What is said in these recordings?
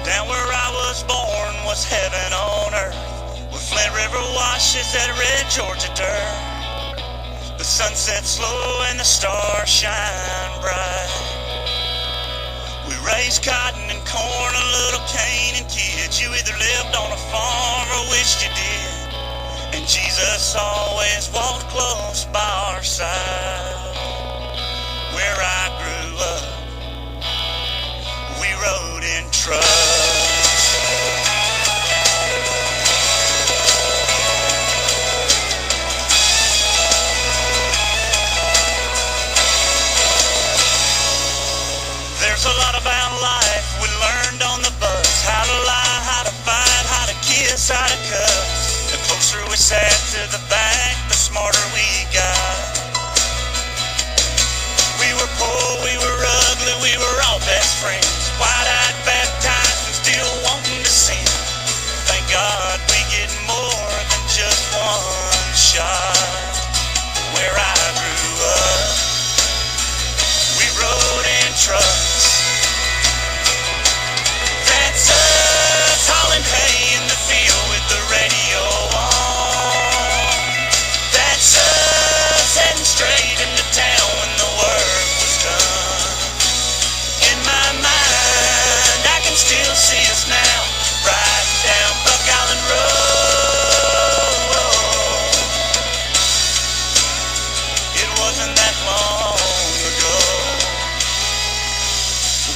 Down where I was born was heaven on earth, where Flint River washes that red Georgia dirt. The sun sets slow and the stars shine bright. We raised cotton and corn, a little cane and kids. You either lived on a farm or wished you did. And Jesus always walked close by our side. Where I grew up, we rode in trucks. There's a lot about life we learned on the bus. How to lie, how to fight, how to kiss, how to cuss. The closer we sat to the back, the smarter we got. We were poor, we were ugly, we were all best friends. Wide-eyed, baptized, and still wanting to sin. Thank God we get more than just one shot. Where I grew up, we rode in trucks. That's us hauling hay in the field with the radio on. That's us heading straight into town when the work was done. In my mind, I can still see us now, riding down Buck Island Road. It wasn't that long ago.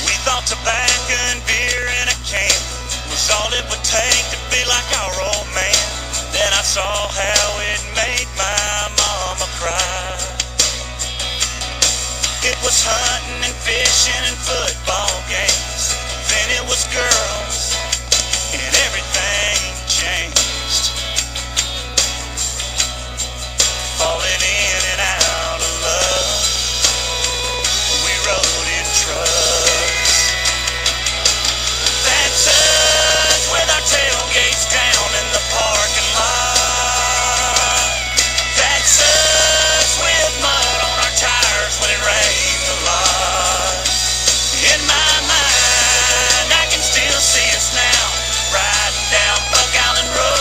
We thought tobacco and beer in a can was all it would take to be like our old man. Then I saw how it made my mama cry. It was hunting and fishing and football games. Then it was girls, and everything changed. Falling in and out of love, we rode in trucks. That's us with our tailgates down in the parking lot. That's us with mud on our tires when it rained a lot. In my mind, I can still see us now, riding down Buck Island Road.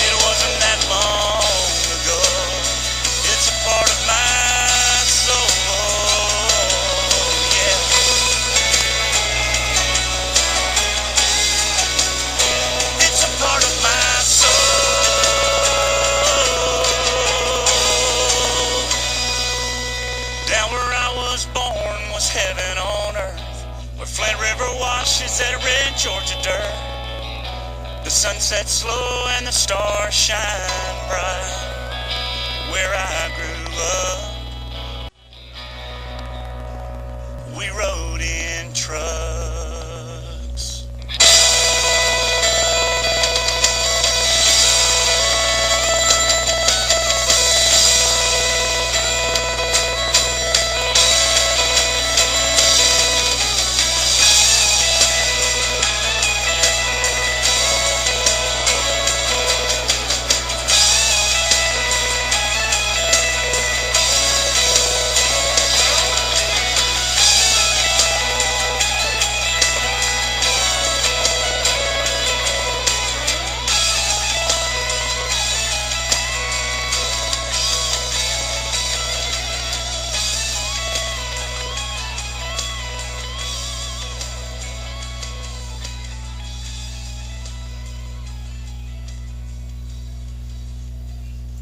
It wasn't that long ago. It's a part of my soul, yeah. It's a part of my soul. Down where I was born was heaven on earth, where Flint River washes that red Georgia dirt. The sun sets slow and the stars shine bright. Where I grew up, we rode in trucks.